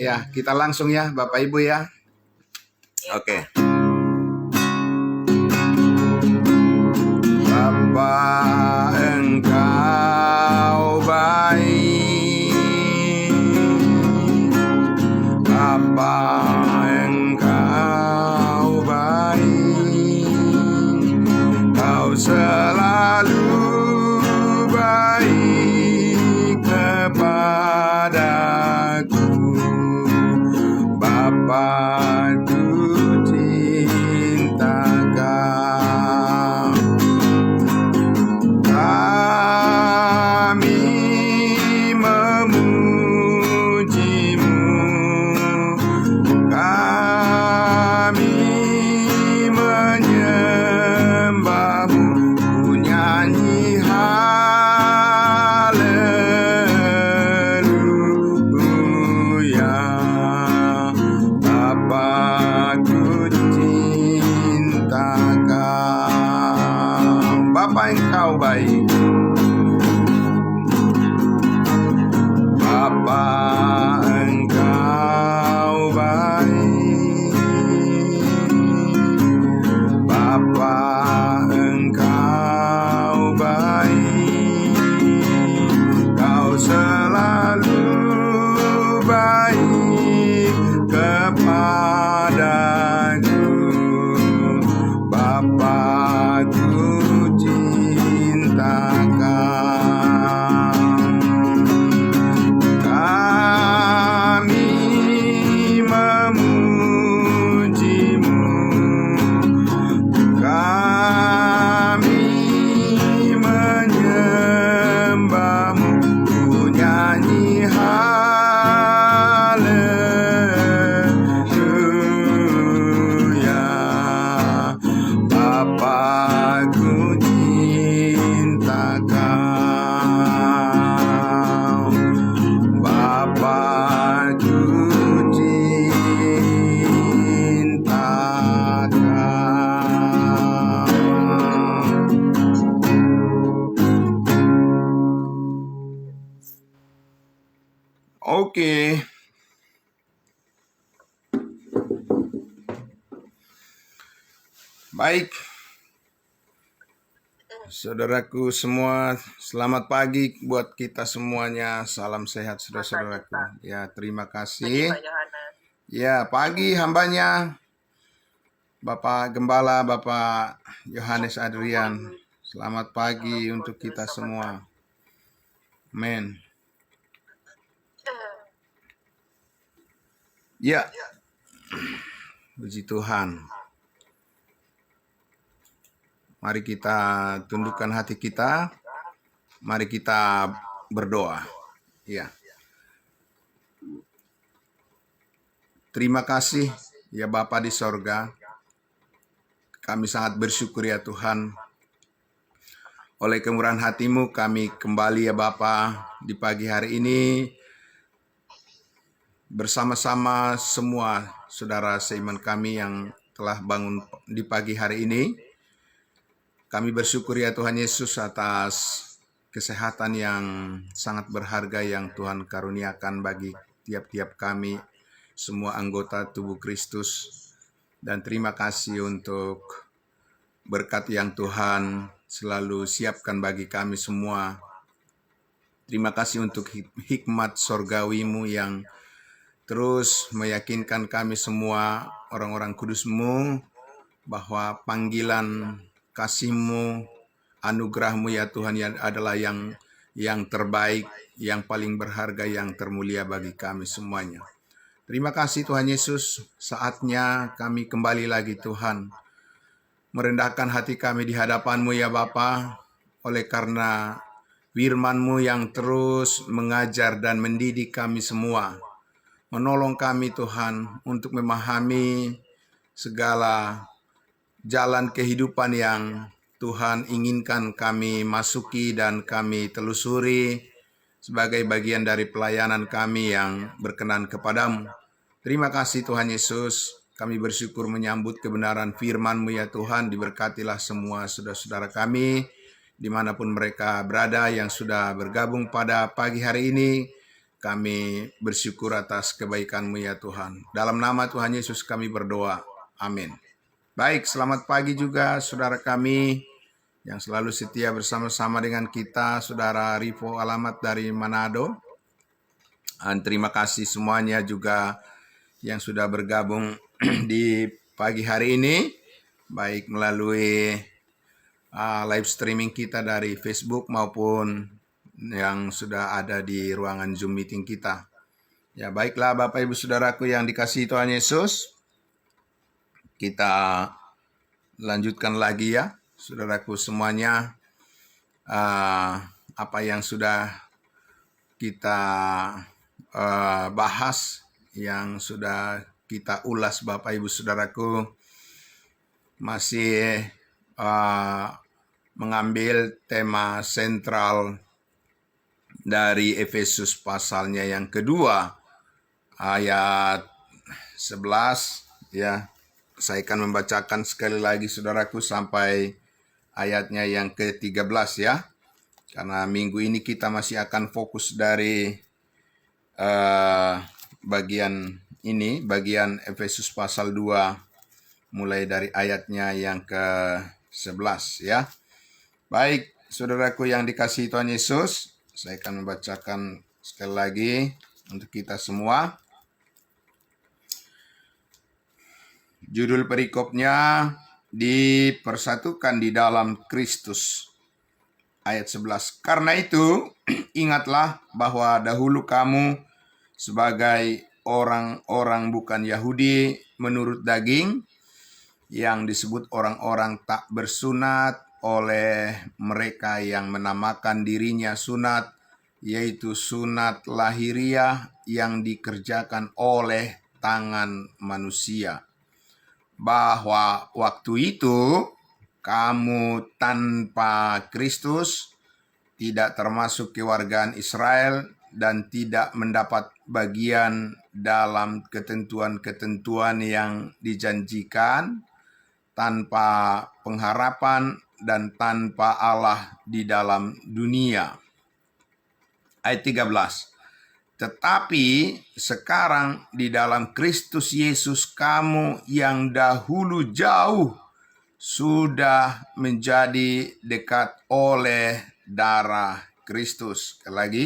Ya, kita langsung ya Bapak Ibu ya. Oke. Bapa Engkau baik, Bapa Engkau baik, Kau selalu baik kepadaku, Bapa ku cinta Kau. Kami memuji-Mu, kami menyembah-Mu, ku nyanyi haleluya. Bapa-Ku cinta Kau, Bapa Engkau baik, Bapa Engkau baik, Bapa Engkau baik, Kau selalu baik kepadaku, Bapa-Ku cinta Kau. Kami memuji-Mu, kami menyembah-Mu, ku nyanyi haleluya. Bapa-Ku cinta Kau, Bapa-Ku cinta Kau. Oke. Baik. Saudaraku semua, selamat pagi buat kita semuanya. Salam sehat saudara-saudaraku. Ya, terima kasih. Ya, pagi hambanya Bapak Gembala, Bapak Yohanes Adrian. Selamat pagi untuk kita semua. Amin. Ya, puji Tuhan. Mari kita tundukkan hati kita. Mari kita berdoa. Ya. Terima kasih ya Bapa di sorga. Kami sangat bersyukur ya Tuhan. Oleh kemurahan hati-Mu kami kembali ya Bapa di pagi hari ini bersama-sama semua saudara seiman kami yang telah bangun di pagi hari ini. Kami bersyukur ya Tuhan Yesus atas kesehatan yang sangat berharga yang Tuhan karuniakan bagi tiap-tiap kami, semua anggota tubuh Kristus. Dan terima kasih untuk berkat yang Tuhan selalu siapkan bagi kami semua. Terima kasih untuk hikmat sorgawi-Mu yang terus meyakinkan kami semua orang-orang kudus-Mu bahwa panggilan kasih-Mu, anugerah-Mu ya Tuhan yang adalah yang terbaik, yang paling berharga, yang termulia bagi kami semuanya. Terima kasih Tuhan Yesus, saatnya kami kembali lagi Tuhan, merendahkan hati kami di hadapan-Mu ya Bapa, oleh karena firman-Mu yang terus mengajar dan mendidik kami semua, menolong kami Tuhan untuk memahami segala jalan kehidupan yang Tuhan inginkan kami masuki dan kami telusuri sebagai bagian dari pelayanan kami yang berkenan kepadamu. Terima kasih Tuhan Yesus, kami bersyukur menyambut kebenaran firman-Mu ya Tuhan. Diberkatilah semua saudara-saudara kami, dimanapun mereka berada yang sudah bergabung pada pagi hari ini. Kami bersyukur atas kebaikan-Mu ya Tuhan. Dalam nama Tuhan Yesus kami berdoa. Amin. Baik, selamat pagi juga saudara kami yang selalu setia bersama-sama dengan kita, Saudara Rivo Alamat dari Manado. Dan terima kasih semuanya juga yang sudah bergabung di pagi hari ini, baik melalui live streaming kita dari Facebook maupun yang sudah ada di ruangan Zoom meeting kita. Ya, baiklah Bapak Ibu Saudaraku yang dikasihi Tuhan Yesus. Kita lanjutkan lagi ya, saudaraku semuanya, apa yang sudah kita bahas, yang sudah kita ulas Bapak Ibu Saudaraku, masih mengambil tema sentral dari Efesus pasalnya yang kedua, ayat 11 ya. Saya akan membacakan sekali lagi saudaraku sampai ayatnya yang ke-13 ya. Karena minggu ini kita masih akan fokus dari bagian ini, bagian Efesus pasal 2 mulai dari ayatnya yang ke-11 ya. Baik, saudaraku yang dikasihi Tuhan Yesus, saya akan membacakan sekali lagi untuk kita semua. Judul perikopnya, dipersatukan di dalam Kristus. Ayat 11. Karena itu, ingatlah bahwa dahulu kamu sebagai orang-orang bukan Yahudi menurut daging, yang disebut orang-orang tak bersunat oleh mereka yang menamakan dirinya sunat, yaitu sunat lahiriah yang dikerjakan oleh tangan manusia. Bahwa waktu itu kamu tanpa Kristus, tidak termasuk kewargaan Israel, dan tidak mendapat bagian dalam ketentuan-ketentuan yang dijanjikan, tanpa pengharapan dan tanpa Allah di dalam dunia. Ayat 13. Tetapi sekarang di dalam Kristus Yesus kamu yang dahulu jauh sudah menjadi dekat oleh darah Kristus. Sekali lagi,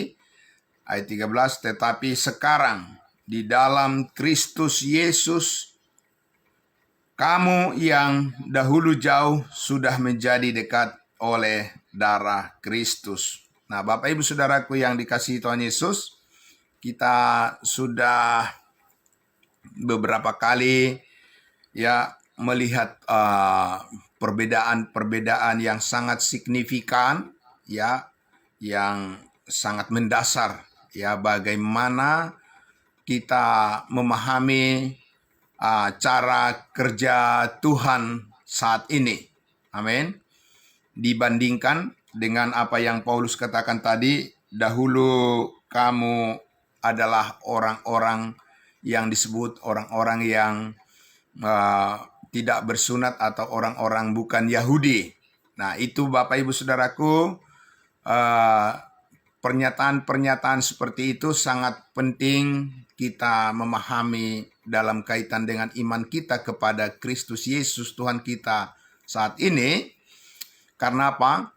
ayat 13. Tetapi sekarang di dalam Kristus Yesus kamu yang dahulu jauh sudah menjadi dekat oleh darah Kristus. Nah, Bapak Ibu Saudaraku yang dikasihi Tuhan Yesus, kita sudah beberapa kali ya melihat perbedaan-perbedaan yang sangat signifikan ya, yang sangat mendasar ya, bagaimana kita memahami cara kerja Tuhan saat ini. Amin. Dibandingkan dengan apa yang Paulus katakan tadi, dahulu kamu adalah orang-orang yang disebut orang-orang yang tidak bersunat atau orang-orang bukan Yahudi. Nah, itu Bapak Ibu Saudaraku, pernyataan-pernyataan seperti itu sangat penting kita memahami dalam kaitan dengan iman kita kepada Kristus Yesus Tuhan kita saat ini. Karena apa?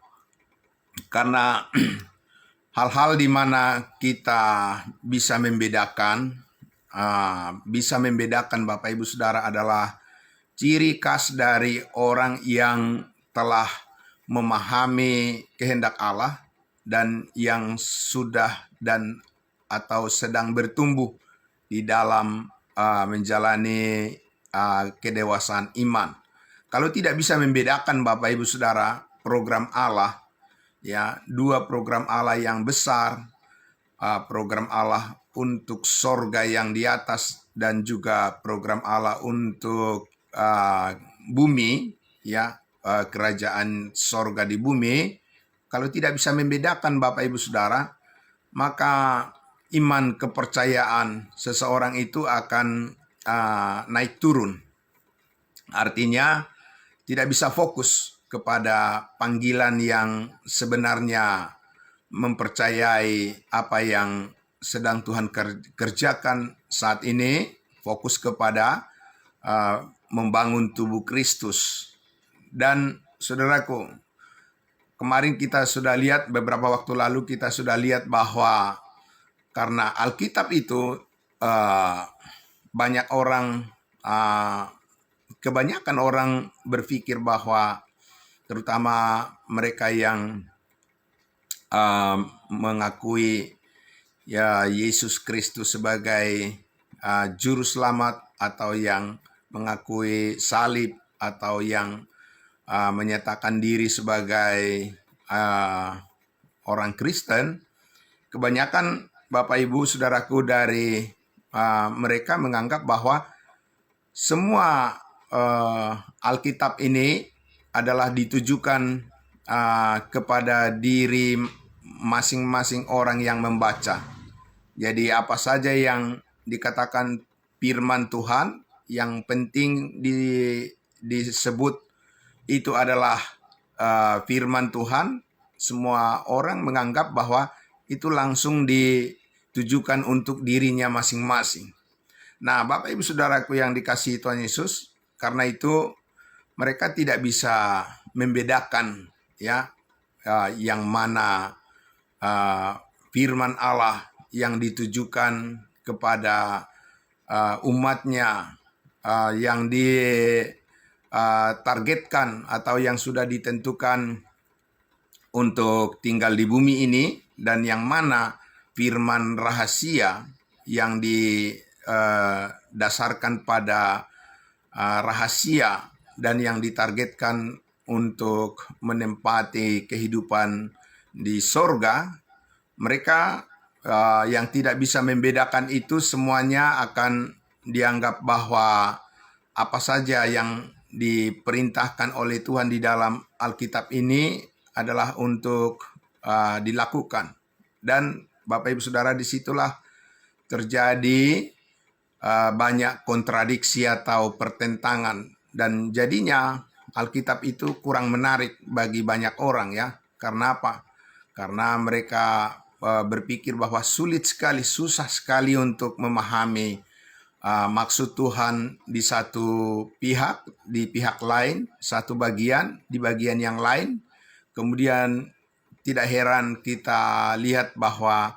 Karena hal-hal di mana kita bisa membedakan Bapak Ibu Saudara adalah ciri khas dari orang yang telah memahami kehendak Allah dan yang sudah dan atau sedang bertumbuh di dalam menjalani kedewasaan iman. Kalau tidak bisa membedakan Bapak Ibu Saudara program Allah, ya, dua program Allah yang besar, program Allah untuk sorga yang di atas dan juga program Allah untuk bumi, ya, kerajaan sorga di bumi. Kalau tidak bisa membedakan Bapak Ibu Saudara, maka iman kepercayaan seseorang itu akan naik turun. Artinya tidak bisa fokus kepada panggilan yang sebenarnya mempercayai apa yang sedang Tuhan kerjakan saat ini fokus kepada membangun tubuh Kristus. Dan saudaraku, kemarin kita sudah lihat, beberapa waktu lalu kita sudah lihat bahwa karena Alkitab itu banyak orang, kebanyakan orang berpikir bahwa terutama mereka yang mengakui ya Yesus Kristus sebagai juru selamat, atau yang mengakui salib, atau yang menyatakan diri sebagai orang Kristen, kebanyakan Bapak Ibu Saudaraku dari mereka menganggap bahwa semua Alkitab ini adalah ditujukan kepada diri masing-masing orang yang membaca. Jadi apa saja yang dikatakan firman Tuhan, yang penting disebut itu adalah firman Tuhan, semua orang menganggap bahwa itu langsung ditujukan untuk dirinya masing-masing. Nah, Bapak Ibu Saudaraku yang dikasihi Tuhan Yesus, karena itu mereka tidak bisa membedakan ya yang mana firman Allah yang ditujukan kepada umatnya, yang ditargetkan atau yang sudah ditentukan untuk tinggal di bumi ini, dan yang mana firman rahasia yang didasarkan pada rahasia dan yang ditargetkan untuk menempati kehidupan di sorga. Mereka yang tidak bisa membedakan itu, semuanya akan dianggap bahwa apa saja yang diperintahkan oleh Tuhan di dalam Alkitab ini adalah untuk dilakukan. Dan Bapak Ibu Saudara, disitulah terjadi banyak kontradiksi atau pertentangan, dan jadinya Alkitab itu kurang menarik bagi banyak orang ya. Karena apa? Karena mereka berpikir bahwa sulit sekali, susah sekali untuk memahami maksud Tuhan di satu pihak, di pihak lain, satu bagian, di bagian yang lain. Kemudian tidak heran kita lihat bahwa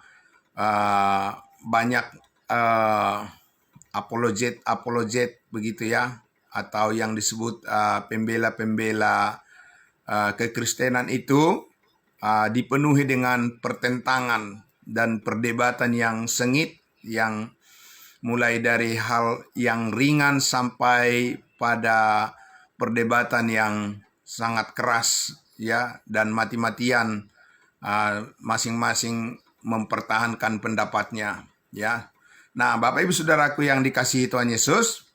banyak apologet begitu ya, atau yang disebut pembela-pembela kekristenan itu dipenuhi dengan pertentangan dan perdebatan yang sengit, yang mulai dari hal yang ringan sampai pada perdebatan yang sangat keras ya, dan mati-matian masing-masing mempertahankan pendapatnya ya. Nah, Bapak Ibu Saudaraku yang dikasihi Tuhan Yesus,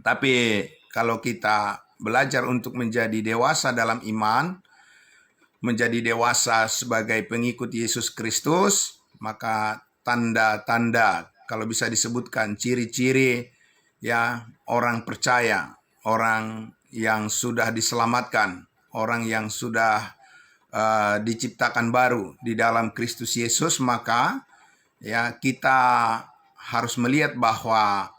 tapi kalau kita belajar untuk menjadi dewasa dalam iman, menjadi dewasa sebagai pengikut Yesus Kristus, maka tanda-tanda, kalau bisa disebutkan ciri-ciri ya orang percaya, orang yang sudah diselamatkan, orang yang sudah diciptakan baru di dalam Kristus Yesus, maka ya kita harus melihat bahwa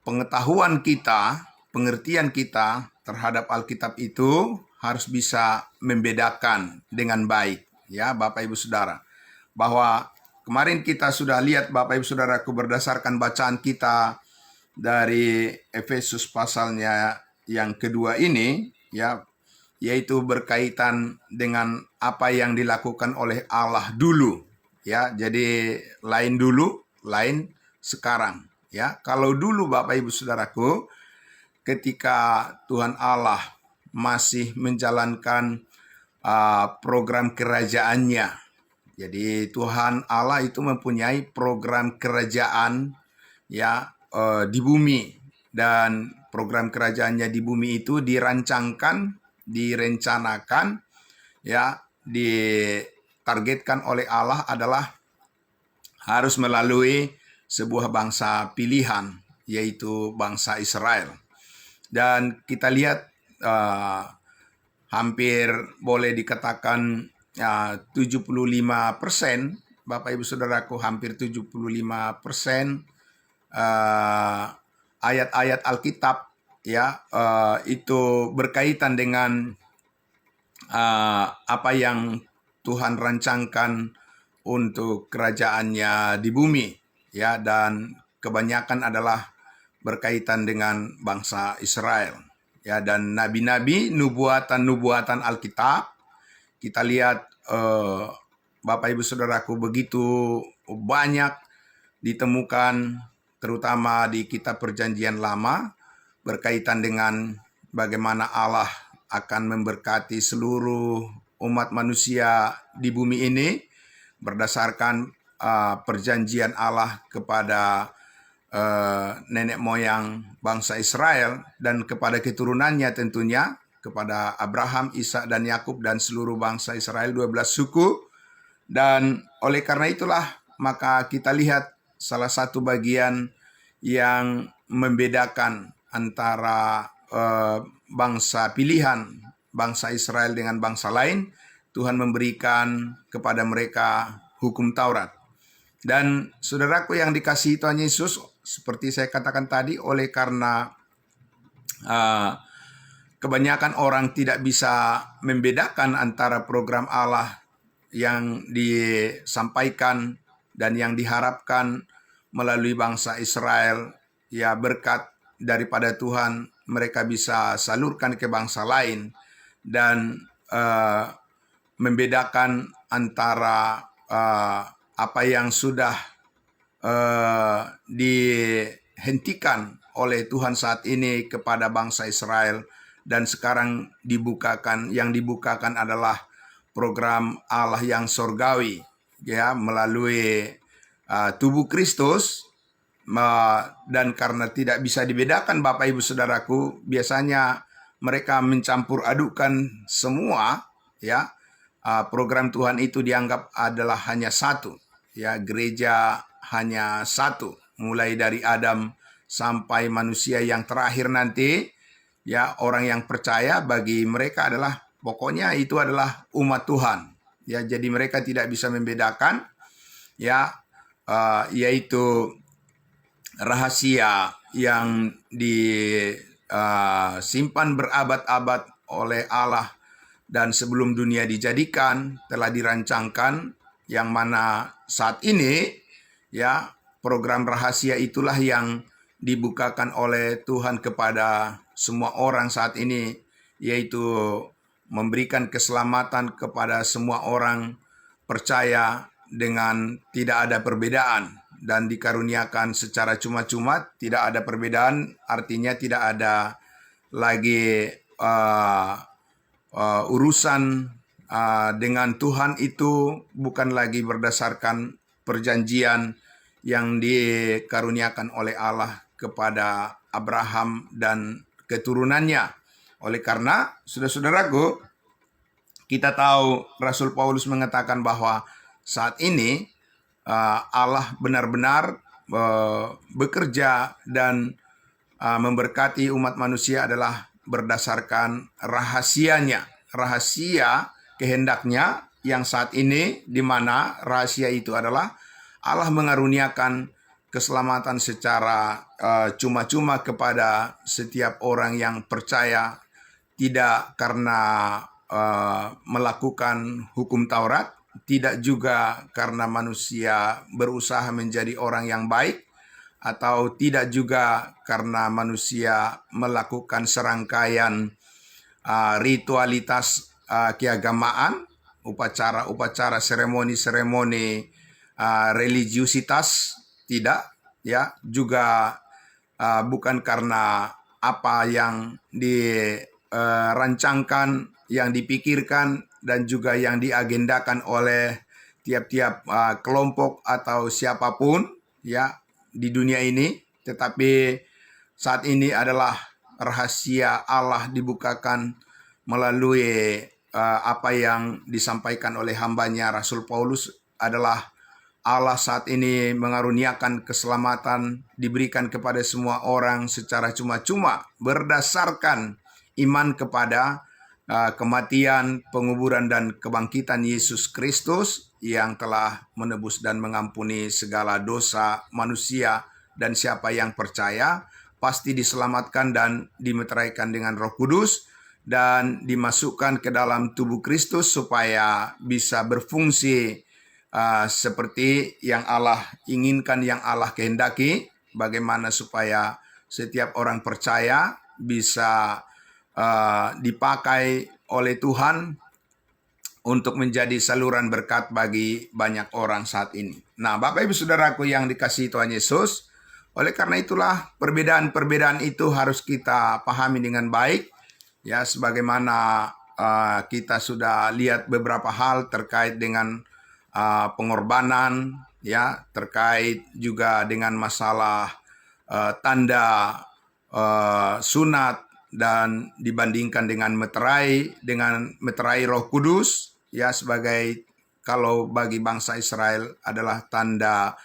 pengetahuan kita, pengertian kita terhadap Alkitab itu harus bisa membedakan dengan baik ya Bapak Ibu Saudara. Bahwa kemarin kita sudah lihat Bapak Ibu Saudaraku, berdasarkan bacaan kita dari Efesus pasalnya yang kedua ini ya, yaitu berkaitan dengan apa yang dilakukan oleh Allah dulu ya. Jadi lain dulu, lain sekarang ya. Kalau dulu Bapak Ibu Saudaraku, ketika Tuhan Allah masih menjalankan program kerajaannya, jadi Tuhan Allah itu mempunyai program kerajaan ya di bumi, dan program kerajaannya di bumi itu dirancangkan, direncanakan ya, ditargetkan oleh Allah adalah harus melalui sebuah bangsa pilihan, yaitu bangsa Israel. Dan kita lihat hampir boleh dikatakan 75% Bapak Ibu Saudaraku, hampir 75% ayat-ayat Alkitab ya itu berkaitan dengan apa yang Tuhan rancangkan untuk kerajaannya di bumi ya, dan kebanyakan adalah berkaitan dengan bangsa Israel ya, dan nabi-nabi, nubuatan-nubuatan Alkitab kita lihat Bapak Ibu Saudaraku begitu banyak ditemukan terutama di kitab Perjanjian Lama berkaitan dengan bagaimana Allah akan memberkati seluruh umat manusia di bumi ini berdasarkan perjanjian Allah kepada nenek moyang bangsa Israel dan kepada keturunannya tentunya, kepada Abraham, Ishak dan Yakub dan seluruh bangsa Israel 12 suku. Dan oleh karena itulah maka kita lihat salah satu bagian yang membedakan antara bangsa pilihan, bangsa Israel dengan bangsa lain, Tuhan memberikan kepada mereka hukum Taurat. Dan saudaraku yang dikasihi Tuhan Yesus, seperti saya katakan tadi, oleh karena kebanyakan orang tidak bisa membedakan antara program Allah yang disampaikan dan yang diharapkan melalui bangsa Israel, ya berkat daripada Tuhan mereka bisa salurkan ke bangsa lain, dan membedakan antara apa yang sudah dihentikan oleh Tuhan saat ini kepada bangsa Israel dan sekarang yang dibukakan adalah program Allah yang sorgawi ya, melalui tubuh Kristus. Dan karena tidak bisa dibedakan Bapak Ibu Saudaraku, biasanya mereka mencampur adukan semua ya. Program Tuhan itu dianggap adalah hanya satu ya, gereja hanya satu, mulai dari Adam sampai manusia yang terakhir nanti ya. Orang yang percaya bagi mereka adalah pokoknya itu adalah umat Tuhan ya, jadi mereka tidak bisa membedakan ya, yaitu rahasia yang disimpan berabad-abad oleh Allah dan sebelum dunia dijadikan telah dirancangkan, yang mana saat ini ya program rahasia itulah yang dibukakan oleh Tuhan kepada semua orang saat ini, yaitu memberikan keselamatan kepada semua orang percaya dengan tidak ada perbedaan dan dikaruniakan secara cuma-cuma. Tidak ada perbedaan artinya tidak ada lagi urusan dengan Tuhan itu bukan lagi berdasarkan perjanjian yang dikaruniakan oleh Allah kepada Abraham dan keturunannya. Oleh karena, saudara-saudaraku, kita tahu Rasul Paulus mengatakan bahwa saat ini Allah benar-benar bekerja dan memberkati umat manusia adalah berdasarkan rahasianya, rahasia kehendaknya yang saat ini, di mana rahasia itu adalah Allah mengaruniakan keselamatan secara cuma-cuma kepada setiap orang yang percaya, tidak karena melakukan hukum Taurat, tidak juga karena manusia berusaha menjadi orang yang baik, atau tidak juga karena manusia melakukan serangkaian ritualitas keagamaan, upacara-upacara, seremoni-seremoni religiusitas, tidak ya, juga bukan karena apa yang dirancangkan, yang dipikirkan dan juga yang diagendakan oleh tiap-tiap kelompok atau siapapun ya di dunia ini, tetapi saat ini adalah rahasia Allah dibukakan melalui apa yang disampaikan oleh hambanya Rasul Paulus. Adalah Allah saat ini mengaruniakan keselamatan diberikan kepada semua orang secara cuma-cuma berdasarkan iman kepada kematian, penguburan dan kebangkitan Yesus Kristus, yang telah menebus dan mengampuni segala dosa manusia, dan siapa yang percaya pasti diselamatkan dan dimeteraikan dengan Roh Kudus dan dimasukkan ke dalam tubuh Kristus supaya bisa berfungsi seperti yang Allah inginkan, yang Allah kehendaki. Bagaimana supaya setiap orang percaya bisa dipakai oleh Tuhan untuk menjadi saluran berkat bagi banyak orang saat ini. Nah, Bapak Ibu Saudaraku yang dikasihi Tuhan Yesus, oleh karena itulah perbedaan-perbedaan itu harus kita pahami dengan baik. Ya, sebagaimana kita sudah lihat beberapa hal terkait dengan pengorbanan, ya, terkait juga dengan masalah tanda sunat, dan dibandingkan dengan meterai Roh Kudus, ya, sebagai kalau bagi bangsa Israel adalah tanda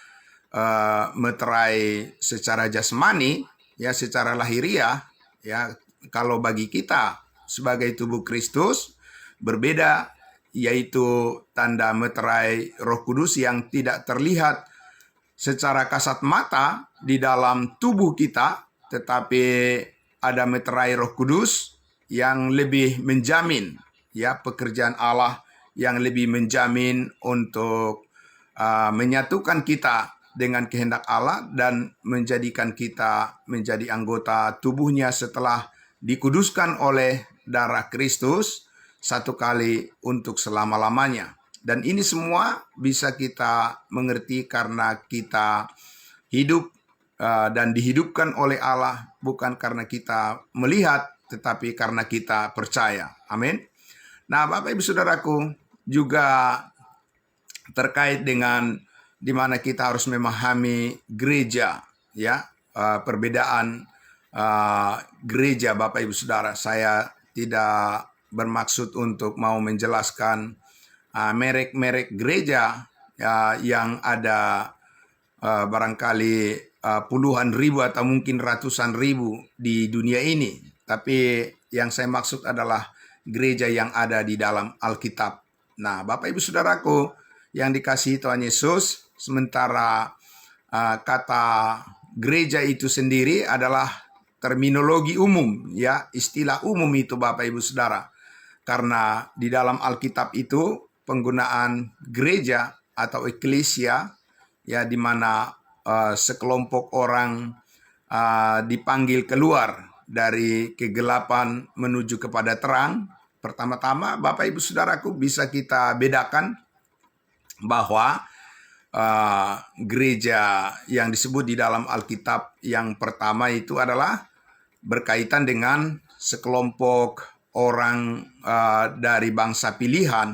meterai secara jasmani, ya, secara lahiriah, ya. Kalau bagi kita sebagai tubuh Kristus berbeda, yaitu tanda meterai Roh Kudus yang tidak terlihat secara kasat mata di dalam tubuh kita, tetapi ada meterai Roh Kudus yang lebih menjamin, ya, pekerjaan Allah yang lebih menjamin untuk menyatukan kita dengan kehendak Allah dan menjadikan kita menjadi anggota tubuhnya setelah dikuduskan oleh darah Kristus satu kali untuk selama-lamanya. Dan ini semua bisa kita mengerti karena kita hidup dan dihidupkan oleh Allah, bukan karena kita melihat, tetapi karena kita percaya. Amin. Nah, Bapak Ibu Saudaraku, juga terkait dengan di mana kita harus memahami gereja, ya, perbedaan gereja. Bapak Ibu Saudara, saya tidak bermaksud untuk mau menjelaskan merek-merek gereja yang ada barangkali puluhan ribu atau mungkin ratusan ribu di dunia ini. Tapi yang saya maksud adalah gereja yang ada di dalam Alkitab. Nah, Bapak Ibu Saudaraku yang dikasihi Tuhan Yesus, sementara kata gereja itu sendiri adalah terminologi umum, ya, istilah umum itu Bapak Ibu Saudara. Karena di dalam Alkitab itu penggunaan gereja atau eklesia, ya, di mana sekelompok orang dipanggil keluar dari kegelapan menuju kepada terang. Pertama-tama, Bapak Ibu Saudaraku, bisa kita bedakan bahwa gereja yang disebut di dalam Alkitab yang pertama itu adalah berkaitan dengan sekelompok orang dari bangsa pilihan,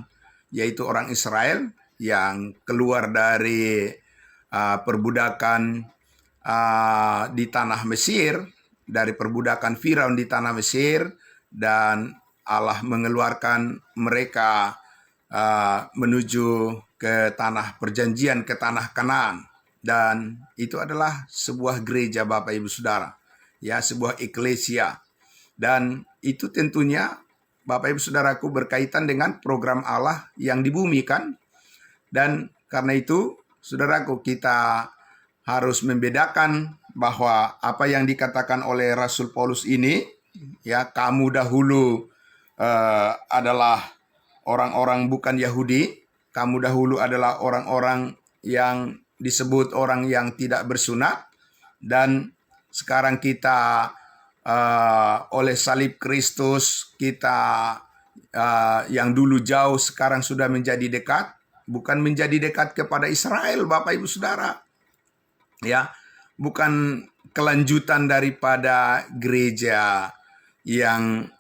yaitu orang Israel yang keluar dari perbudakan di tanah Mesir, dari perbudakan Firaun di tanah Mesir, dan Allah mengeluarkan mereka menuju ke tanah perjanjian, ke tanah Kanaan. Dan itu adalah sebuah gereja Bapak Ibu Saudara, ya, sebuah eklesia. Dan itu tentunya Bapak Ibu Saudaraku berkaitan dengan program Allah yang di bumi, kan? Dan karena itu Saudaraku, kita harus membedakan bahwa apa yang dikatakan oleh Rasul Paulus ini, ya, kamu dahulu adalah orang-orang bukan Yahudi, kamu dahulu adalah orang-orang yang disebut orang yang tidak bersunat, dan sekarang kita oleh salib Kristus, kita yang dulu jauh sekarang sudah menjadi dekat. Bukan menjadi dekat kepada Israel, Bapak Ibu Saudara, ya, bukan kelanjutan daripada gereja yang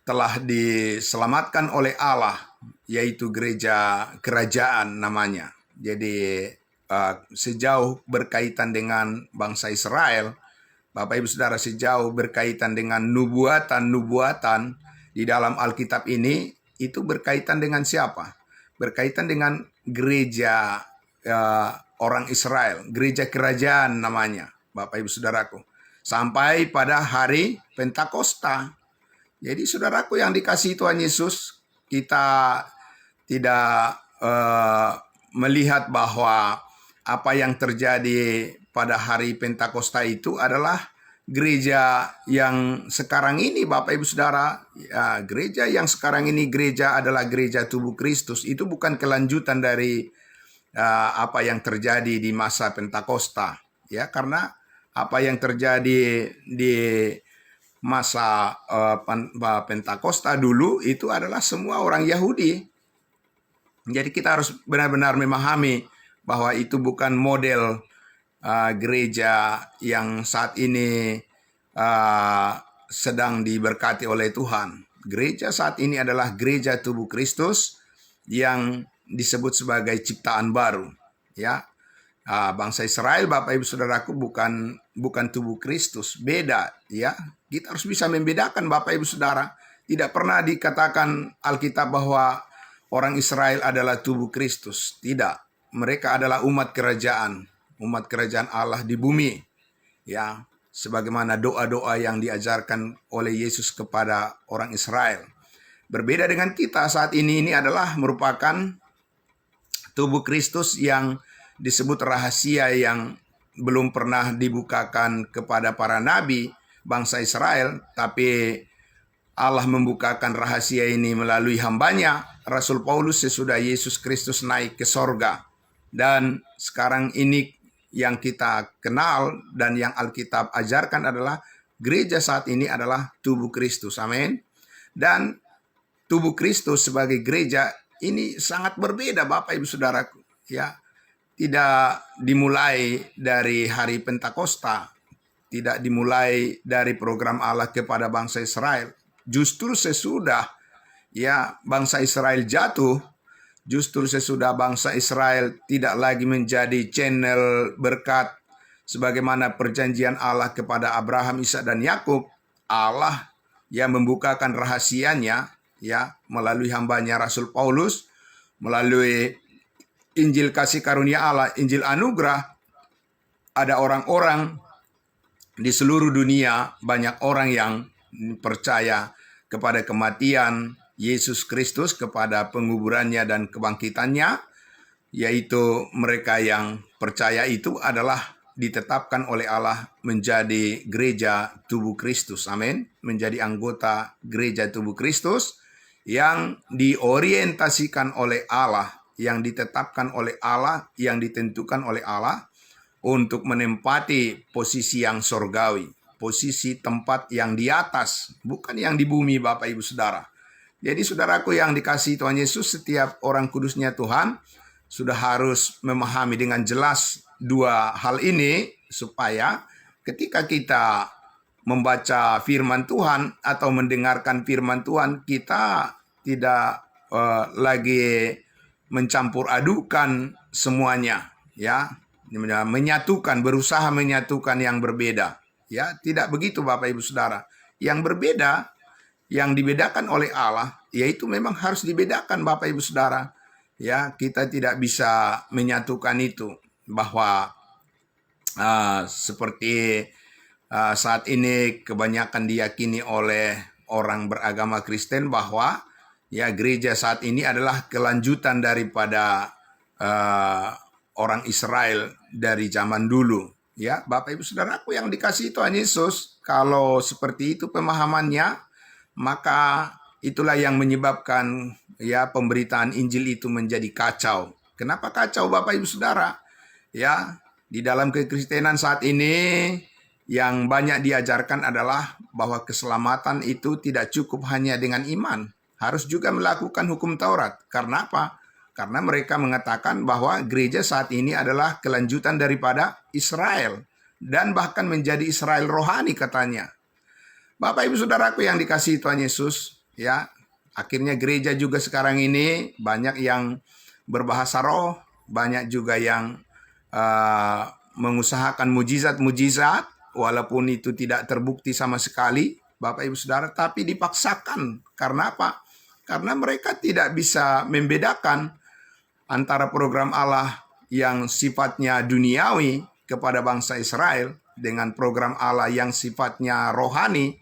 telah diselamatkan oleh Allah, yaitu gereja kerajaan namanya. Jadi sejauh berkaitan dengan bangsa Israel, Bapak Ibu Saudara, sejauh berkaitan dengan nubuatan-nubuatan di dalam Alkitab ini, itu berkaitan dengan siapa? Berkaitan dengan gereja orang Israel, gereja kerajaan namanya, Bapak Ibu Saudaraku, sampai pada hari Pentakosta. Jadi Saudaraku yang dikasihi Tuhan Yesus, kita tidak melihat bahwa apa yang terjadi pada hari Pentakosta itu adalah gereja yang sekarang ini, Bapak Ibu Saudara, ya, gereja yang sekarang ini gereja adalah gereja tubuh Kristus. Itu bukan kelanjutan dari apa yang terjadi di masa Pentakosta, ya, karena apa yang terjadi di masa Pentakosta dulu itu adalah semua orang Yahudi. Jadi kita harus benar-benar memahami bahwa itu bukan model gereja yang saat ini sedang diberkati oleh Tuhan. Gereja saat ini adalah gereja tubuh Kristus yang disebut sebagai ciptaan baru, ya. Bangsa Israel, Bapak Ibu Saudaraku, bukan tubuh Kristus, beda, ya. Kita harus bisa membedakan, Bapak Ibu Saudara. Tidak pernah dikatakan Alkitab bahwa orang Israel adalah tubuh Kristus. Tidak, mereka adalah umat kerajaan Allah di bumi, ya. Sebagaimana doa-doa yang diajarkan oleh Yesus kepada orang Israel. Berbeda dengan kita saat ini adalah merupakan tubuh Kristus yang disebut rahasia yang belum pernah dibukakan kepada para nabi bangsa Israel, tapi Allah membukakan rahasia ini melalui hambanya, Rasul Paulus, sesudah Yesus Kristus naik ke sorga. Dan sekarang ini yang kita kenal dan yang Alkitab ajarkan adalah gereja saat ini adalah tubuh Kristus. Amin. Dan tubuh Kristus sebagai gereja ini sangat berbeda, Bapak Ibu Saudaraku, ya. Tidak dimulai dari hari Pentakosta, tidak dimulai dari program Allah kepada bangsa Israel. Justru sesudah, ya, bangsa Israel jatuh, justru sesudah bangsa Israel tidak lagi menjadi channel berkat sebagaimana perjanjian Allah kepada Abraham, Ishak dan Yakub, Allah yang membukakan rahasianya, ya, melalui hambanya Rasul Paulus, melalui Injil kasih karunia Allah, Injil anugerah. Ada orang-orang di seluruh dunia, banyak orang yang percaya kepada kematian Yesus Kristus, kepada penguburannya dan kebangkitannya, yaitu mereka yang percaya itu adalah ditetapkan oleh Allah menjadi gereja tubuh Kristus. Amin. Menjadi anggota gereja tubuh Kristus yang diorientasikan oleh Allah, yang ditetapkan oleh Allah, yang ditentukan oleh Allah untuk menempati posisi yang sorgawi, posisi tempat yang di atas, bukan yang di bumi, Bapak Ibu Saudara. Jadi saudaraku yang dikasihi Tuhan Yesus, setiap orang kudusnya Tuhan sudah harus memahami dengan jelas dua hal ini, supaya ketika kita membaca firman Tuhan atau mendengarkan firman Tuhan, kita tidak lagi mencampur adukan semuanya, ya, menyatukan, berusaha menyatukan yang berbeda, ya. Tidak begitu, Bapak Ibu Saudara. Yang berbeda, yang dibedakan oleh Allah, yaitu memang harus dibedakan, Bapak Ibu Saudara, ya. Kita tidak bisa menyatukan itu, bahwa seperti saat ini kebanyakan diyakini oleh orang beragama Kristen bahwa, ya, gereja saat ini adalah kelanjutan daripada orang Israel dari zaman dulu. Ya, Bapak Ibu Saudaraku yang dikasihi Tuhan Yesus, kalau seperti itu pemahamannya, maka itulah yang menyebabkan, ya, pemberitaan Injil itu menjadi kacau. Kenapa kacau, Bapak Ibu Saudara? Ya, di dalam kekristenan saat ini yang banyak diajarkan adalah bahwa keselamatan itu tidak cukup hanya dengan iman, harus juga melakukan hukum Taurat. Karena apa? Karena mereka mengatakan bahwa gereja saat ini adalah kelanjutan daripada Israel, dan bahkan menjadi Israel rohani katanya. Bapak Ibu Saudaraku yang dikasihi Tuhan Yesus, ya, akhirnya gereja juga sekarang ini banyak yang berbahasa roh, banyak juga yang mengusahakan mujizat-mujizat, walaupun itu tidak terbukti sama sekali, Bapak Ibu Saudara, tapi dipaksakan. Karena apa? Karena mereka tidak bisa membedakan antara program Allah yang sifatnya duniawi kepada bangsa Israel dengan program Allah yang sifatnya rohani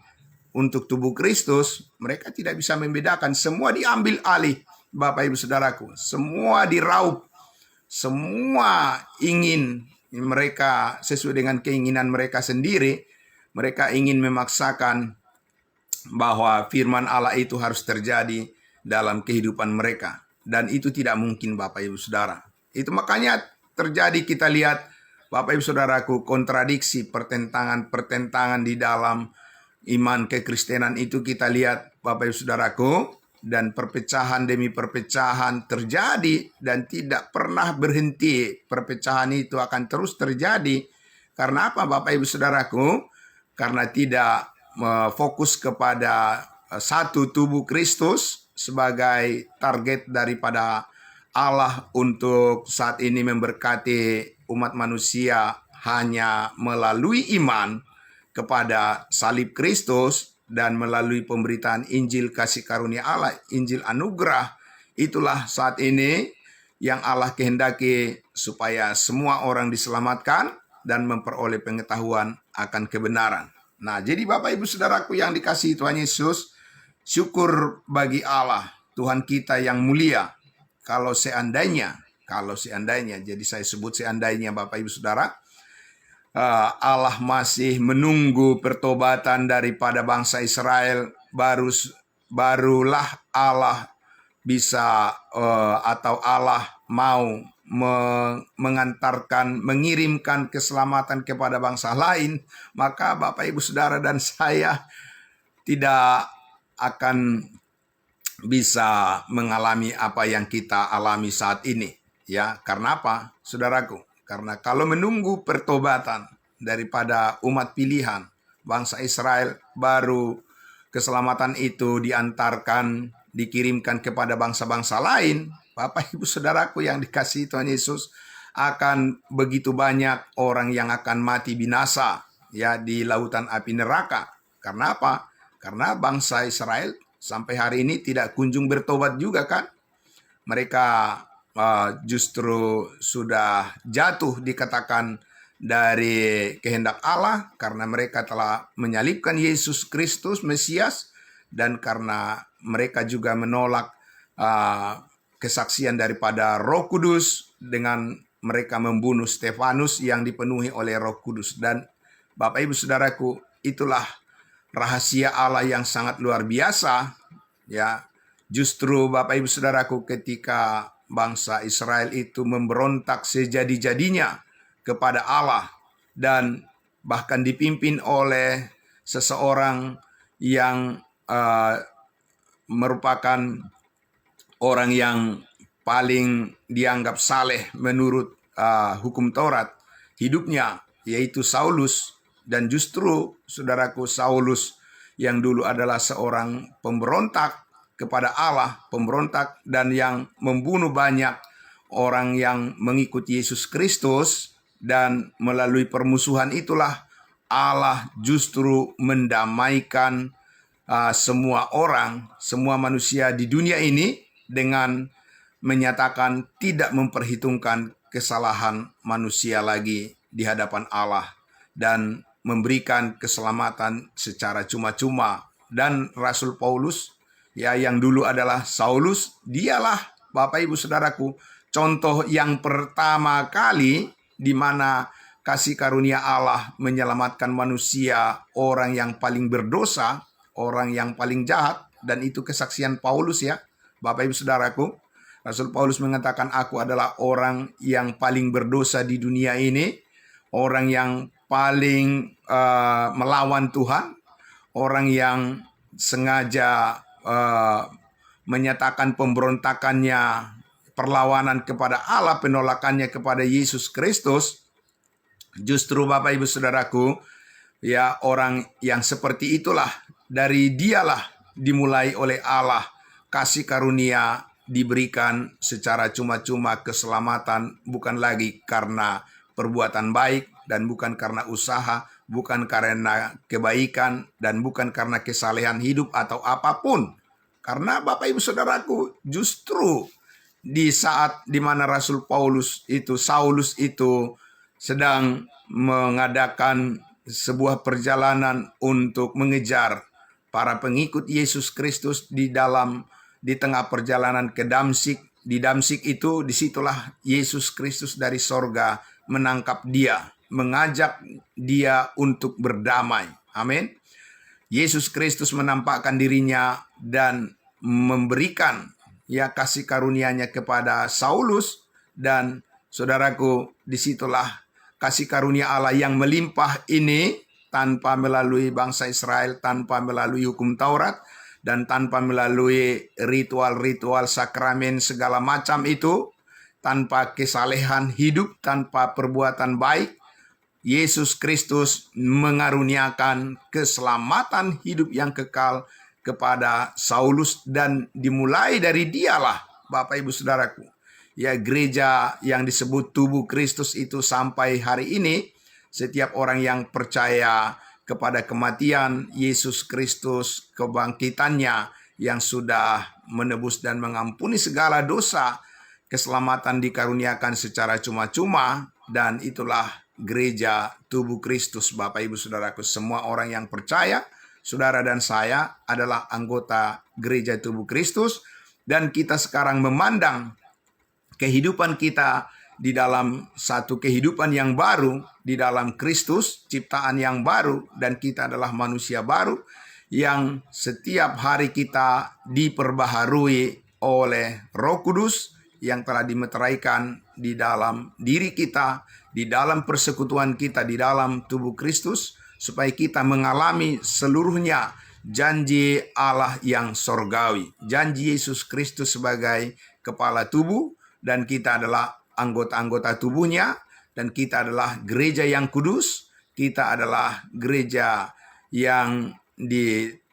untuk tubuh Kristus. Mereka tidak bisa membedakan, semua diambil alih Bapak Ibu Saudaraku, semua diraup, semua ingin mereka sesuai dengan keinginan mereka sendiri. Mereka ingin memaksakan bahwa firman Allah itu harus terjadi dalam kehidupan mereka. Dan itu tidak mungkin, Bapak Ibu Saudara. Itu makanya terjadi, kita lihat Bapak Ibu Saudaraku, kontradiksi, pertentangan di dalam iman kekristenan itu kita lihat, Bapak Ibu Saudaraku, dan perpecahan demi perpecahan terjadi dan tidak pernah berhenti. Perpecahan itu akan terus terjadi. Karena apa, Bapak Ibu Saudaraku? Karena tidak fokus kepada satu tubuh Kristus sebagai target daripada Allah untuk saat ini memberkati umat manusia hanya melalui iman kepada salib Kristus dan melalui pemberitaan Injil kasih karunia Allah, Injil anugerah. Itulah saat ini yang Allah kehendaki supaya semua orang diselamatkan dan memperoleh pengetahuan akan kebenaran. Nah, jadi Bapak Ibu Saudaraku yang dikasihi Tuhan Yesus, syukur bagi Allah, Tuhan kita yang mulia. Kalau seandainya, jadi saya sebut seandainya Bapak Ibu Saudara, Allah masih menunggu pertobatan daripada bangsa Israel, barulah Allah bisa atau Allah mau mengirimkan keselamatan kepada bangsa lain. Maka Bapak Ibu Saudara dan saya tidak akan bisa mengalami apa yang kita alami saat ini. Ya, karena apa, saudaraku? Karena kalau menunggu pertobatan daripada umat pilihan bangsa Israel, baru keselamatan itu dikirimkan kepada bangsa-bangsa lain. Bapak Ibu Saudaraku yang dikasihi Tuhan Yesus, akan begitu banyak orang yang akan mati binasa ya di lautan api neraka. Karena apa? Karena bangsa Israel sampai hari ini tidak kunjung bertobat juga kan. Mereka justru sudah jatuh dikatakan dari kehendak Allah karena mereka telah menyalibkan Yesus Kristus Mesias, dan karena mereka juga menolak kesaksian daripada Roh Kudus dengan mereka membunuh Stefanus yang dipenuhi oleh Roh Kudus. Dan Bapak Ibu Saudaraku, itulah rahasia Allah yang sangat luar biasa ya. Justru Bapak Ibu Saudaraku, ketika bangsa Israel itu memberontak sejadi-jadinya kepada Allah dan bahkan dipimpin oleh seseorang yang merupakan orang yang paling dianggap saleh menurut hukum Taurat hidupnya, yaitu Saulus. Dan justru saudaraku, Saulus yang dulu adalah seorang pemberontak kepada Allah, pemberontak dan yang membunuh banyak orang yang mengikuti Yesus Kristus, dan melalui permusuhan itulah Allah justru mendamaikan semua orang, semua manusia di dunia ini dengan menyatakan tidak memperhitungkan kesalahan manusia lagi di hadapan Allah dan memberikan keselamatan secara cuma-cuma. Dan Rasul Paulus ya, yang dulu adalah Saulus, dialah Bapak Ibu Saudaraku contoh yang pertama kali di mana kasih karunia Allah menyelamatkan manusia, orang yang paling berdosa, orang yang paling jahat. Dan itu kesaksian Paulus ya Bapak Ibu Saudaraku. Rasul Paulus mengatakan, aku adalah orang yang paling berdosa di dunia ini, orang yang paling melawan Tuhan, orang yang sengaja menyatakan pemberontakannya, perlawanan kepada Allah, penolakannya kepada Yesus Kristus. Justru Bapak Ibu Saudaraku, ya orang yang seperti itulah, dari dialah dimulai oleh Allah kasih karunia diberikan secara cuma-cuma keselamatan, bukan lagi karena perbuatan baik dan bukan karena usaha, bukan karena kebaikan dan bukan karena kesalehan hidup atau apapun. Karena Bapak Ibu Saudaraku, justru di saat di mana Rasul Saulus itu sedang mengadakan sebuah perjalanan untuk mengejar para pengikut Yesus Kristus di dalam di tengah perjalanan ke Damsyik. Di Damsyik itu, disitulah Yesus Kristus dari sorga menangkap dia, mengajak dia untuk berdamai. Amin. Yesus Kristus menampakkan dirinya dan memberikan kasih karunia-Nya kepada Saulus, dan saudaraku, disitulah kasih karunia Allah yang melimpah ini tanpa melalui bangsa Israel, tanpa melalui hukum Taurat, dan tanpa melalui ritual-ritual sakramen segala macam itu, tanpa kesalehan hidup, tanpa perbuatan baik, Yesus Kristus mengaruniakan keselamatan hidup yang kekal kepada Saulus, dan dimulai dari dialah, Bapak Ibu Saudaraku, gereja yang disebut tubuh Kristus itu sampai hari ini. Setiap orang yang percaya kepada kematian Yesus Kristus, kebangkitannya yang sudah menebus dan mengampuni segala dosa, keselamatan dikaruniakan secara cuma-cuma, dan itulah gereja tubuh Kristus, Bapak Ibu Saudaraku. Semua orang yang percaya, saudara dan saya adalah anggota gereja tubuh Kristus, dan kita sekarang memandang kehidupan kita di dalam satu kehidupan yang baru, di dalam Kristus, ciptaan yang baru, dan kita adalah manusia baru yang setiap hari kita diperbaharui oleh Roh Kudus yang telah dimeteraikan di dalam diri kita, di dalam persekutuan kita, di dalam tubuh Kristus, supaya kita mengalami seluruhnya janji Allah yang sorgawi, janji Yesus Kristus sebagai kepala tubuh, dan kita adalah anggota-anggota tubuhnya, dan kita adalah gereja yang kudus, kita adalah gereja yang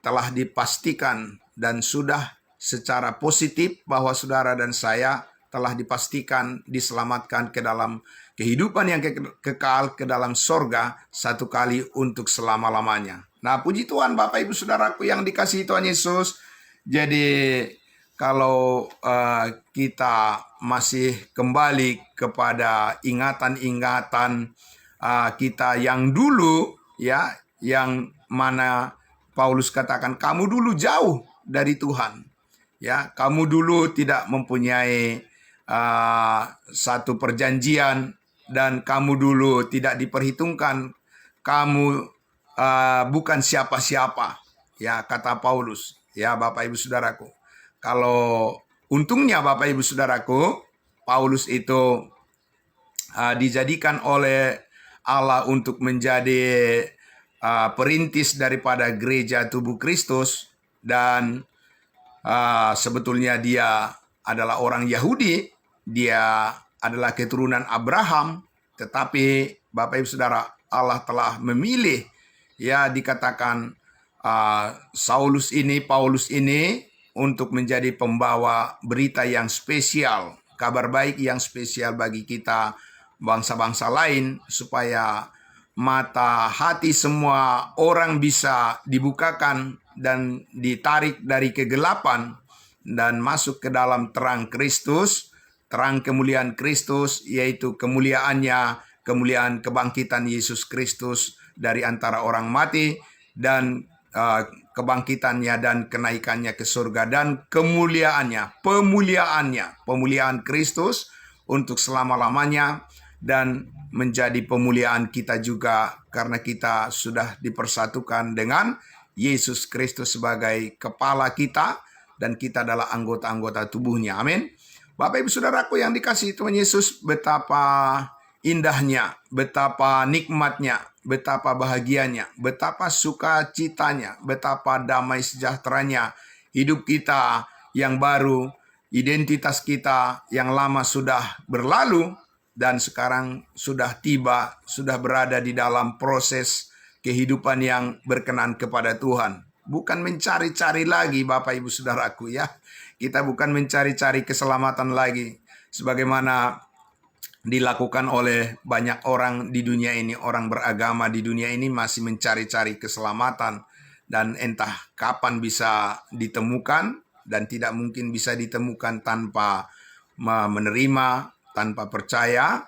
telah dipastikan dan sudah secara positif bahwa saudara dan saya telah dipastikan diselamatkan ke dalam kehidupan yang kekal, ke dalam sorga satu kali untuk selama-lamanya. Nah, puji Tuhan Bapak Ibu Saudaraku yang dikasihi Tuhan Yesus. Jadi kalau kita masih kembali kepada ingatan-ingatan kita yang dulu, yang mana Paulus katakan, kamu dulu jauh dari Tuhan, kamu dulu tidak mempunyai satu perjanjian, dan kamu dulu tidak diperhitungkan, kamu bukan siapa-siapa, kata Paulus. Bapak Ibu Saudaraku, kalau untungnya Bapak Ibu Saudaraku, Paulus itu dijadikan oleh Allah untuk menjadi perintis daripada gereja tubuh Kristus, dan sebetulnya dia adalah orang Yahudi, dia adalah keturunan Abraham, tetapi Bapak Ibu Saudara, Allah telah memilih, dikatakan Paulus ini untuk menjadi pembawa berita yang spesial, kabar baik yang spesial bagi kita bangsa-bangsa lain, supaya mata hati semua orang bisa dibukakan dan ditarik dari kegelapan dan masuk ke dalam terang Kristus, terang kemuliaan Kristus, yaitu kemuliaannya, kemuliaan kebangkitan Yesus Kristus dari antara orang mati, dan kebangkitannya dan kenaikannya ke surga, dan pemuliaan Kristus untuk selama-lamanya, dan menjadi pemuliaan kita juga karena kita sudah dipersatukan dengan Yesus Kristus sebagai kepala kita, dan kita adalah anggota-anggota tubuhnya. Amin. Bapak Ibu Saudaraku yang dikasihi Tuhan Yesus, betapa indahnya, betapa nikmatnya, betapa bahagianya, betapa sukacitanya, betapa damai sejahteranya hidup kita yang baru, identitas kita yang lama sudah berlalu, dan sekarang sudah tiba, sudah berada di dalam proses kehidupan yang berkenan kepada Tuhan. Bukan mencari-cari lagi Bapak Ibu Saudaraku, kita bukan mencari-cari keselamatan lagi sebagaimana dilakukan oleh banyak orang di dunia ini. Orang beragama di dunia ini masih mencari-cari keselamatan, dan entah kapan bisa ditemukan, dan tidak mungkin bisa ditemukan tanpa menerima, tanpa percaya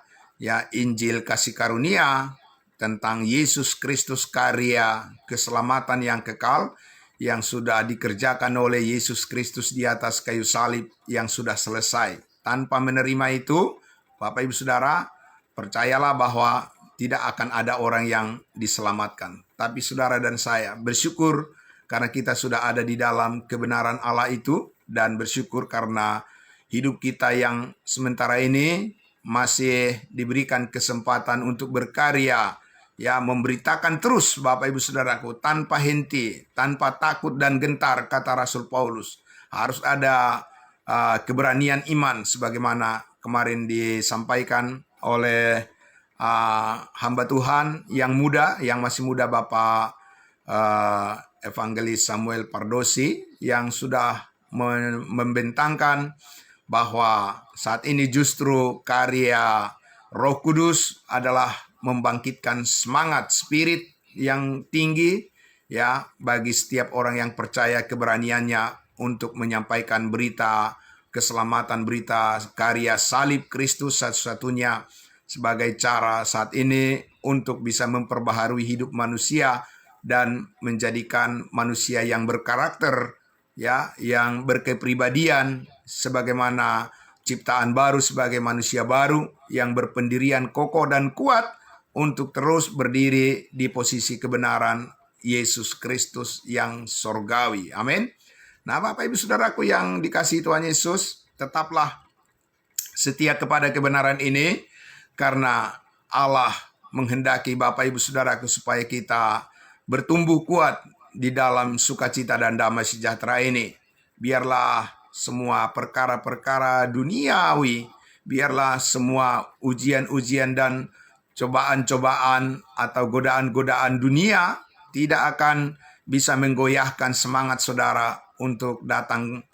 Injil kasih karunia tentang Yesus Kristus, karya keselamatan yang kekal yang sudah dikerjakan oleh Yesus Kristus di atas kayu salib yang sudah selesai. Tanpa menerima itu, Bapak Ibu Saudara, percayalah bahwa tidak akan ada orang yang diselamatkan. Tapi saudara dan saya bersyukur karena kita sudah ada di dalam kebenaran Allah itu, dan bersyukur karena hidup kita yang sementara ini masih diberikan kesempatan untuk berkarya, ya, memberitakan terus Bapak Ibu Saudaraku tanpa henti, tanpa takut dan gentar, kata Rasul Paulus. Harus ada keberanian iman sebagaimana kemarin disampaikan oleh hamba Tuhan yang muda, yang masih muda, Bapak Evangelis Samuel Pardosi, yang sudah membentangkan bahwa saat ini justru karya Roh Kudus adalah membangkitkan semangat spirit yang tinggi, ya, bagi setiap orang yang percaya keberaniannya untuk menyampaikan berita keselamatan, berita karya salib Kristus satu-satunya sebagai cara saat ini untuk bisa memperbaharui hidup manusia dan menjadikan manusia yang berkarakter, ya, yang berkepribadian sebagaimana ciptaan baru, sebagai manusia baru yang berpendirian kokoh dan kuat untuk terus berdiri di posisi kebenaran Yesus Kristus yang sorgawi. Amin. Nah, Bapak Ibu Saudaraku yang dikasihi Tuhan Yesus, tetaplah setia kepada kebenaran ini, karena Allah menghendaki Bapak Ibu Saudaraku supaya kita bertumbuh kuat di dalam sukacita dan damai sejahtera ini. Biarlah semua perkara-perkara duniawi, biarlah semua ujian-ujian dan cobaan-cobaan atau godaan-godaan dunia tidak akan bisa menggoyahkan semangat saudara untuk datang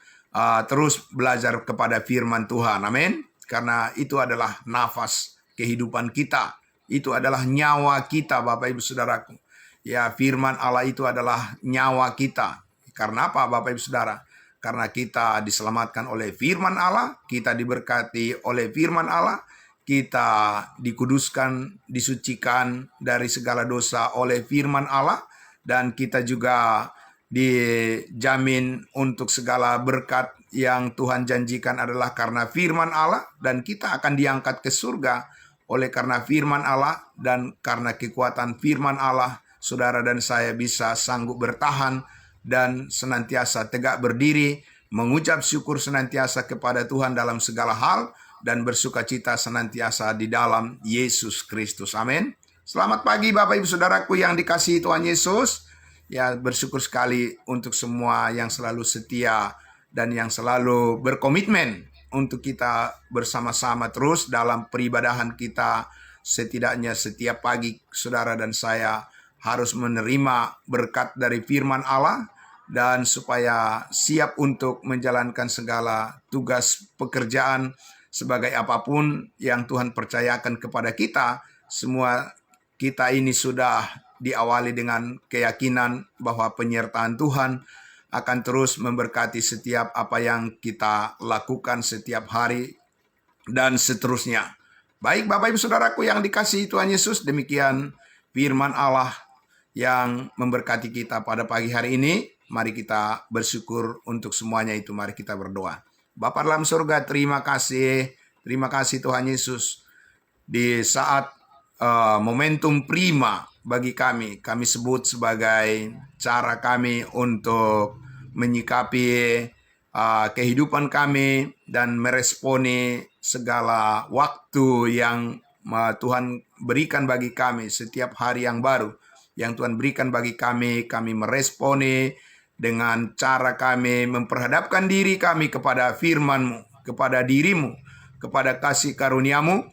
terus belajar kepada firman Tuhan. Amin. Karena itu adalah nafas kehidupan kita. Itu adalah nyawa kita, Bapak Ibu Saudaraku. Ya, firman Allah itu adalah nyawa kita. Karena apa, Bapak Ibu Saudara? Karena kita diselamatkan oleh firman Allah, kita diberkati oleh firman Allah, kita dikuduskan, disucikan dari segala dosa oleh firman Allah, dan kita juga dijamin untuk segala berkat yang Tuhan janjikan adalah karena firman Allah, dan kita akan diangkat ke surga oleh karena firman Allah. Dan karena kekuatan firman Allah, saudara dan saya bisa sanggup bertahan dan senantiasa tegak berdiri, mengucap syukur senantiasa kepada Tuhan dalam segala hal, dan bersukacita senantiasa di dalam Yesus Kristus. Amin. Selamat pagi Bapak Ibu Saudaraku yang dikasihi Tuhan Yesus. Ya, bersyukur sekali untuk semua yang selalu setia dan yang selalu berkomitmen untuk kita bersama-sama terus dalam peribadahan kita. Setidaknya setiap pagi saudara dan saya harus menerima berkat dari firman Allah, dan supaya siap untuk menjalankan segala tugas pekerjaan sebagai apapun yang Tuhan percayakan kepada kita. Semua kita ini sudah diawali dengan keyakinan bahwa penyertaan Tuhan akan terus memberkati setiap apa yang kita lakukan setiap hari dan seterusnya. Baik Bapak Ibu Saudaraku yang dikasihi Tuhan Yesus, demikian firman Allah yang memberkati kita pada pagi hari ini. Mari kita bersyukur untuk semuanya itu. Mari kita berdoa. Bapa dalam surga, terima kasih Tuhan Yesus. Di saat momentum prima bagi kami sebut sebagai cara kami untuk menyikapi kehidupan kami dan meresponi segala waktu yang Tuhan berikan bagi kami. Setiap hari yang baru yang Tuhan berikan bagi kami meresponi dengan cara kami memperhadapkan diri kami kepada firman-Mu, kepada diri-Mu, kepada kasih karunia-Mu.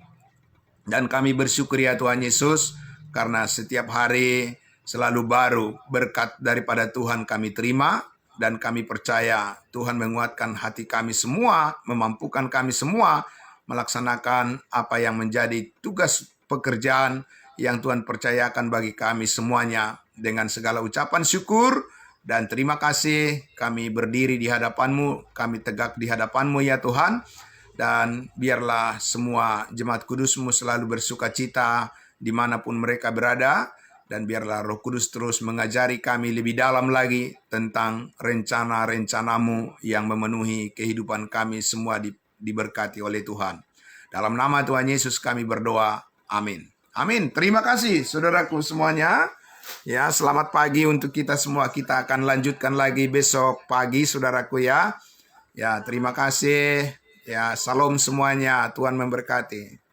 Dan kami bersyukur ya Tuhan Yesus, karena setiap hari selalu baru berkat daripada Tuhan kami terima. Dan kami percaya Tuhan menguatkan hati kami semua, memampukan kami semua melaksanakan apa yang menjadi tugas pekerjaan yang Tuhan percayakan bagi kami semuanya. Dengan segala ucapan syukur dan terima kasih, kami berdiri di hadapan-Mu, kami tegak di hadapan-Mu ya Tuhan. Dan biarlah semua jemaat kudus-Mu selalu bersuka cita dimanapun mereka berada. Dan biarlah Roh Kudus terus mengajari kami lebih dalam lagi tentang rencana-rencanamu yang memenuhi kehidupan kami semua diberkati oleh Tuhan. Dalam nama Tuhan Yesus kami berdoa. Amin. Amin. Terima kasih saudaraku semuanya. Ya, selamat pagi untuk kita semua. Kita akan lanjutkan lagi besok pagi saudaraku ya. Ya, terima kasih. Ya, salam semuanya. Tuhan memberkati.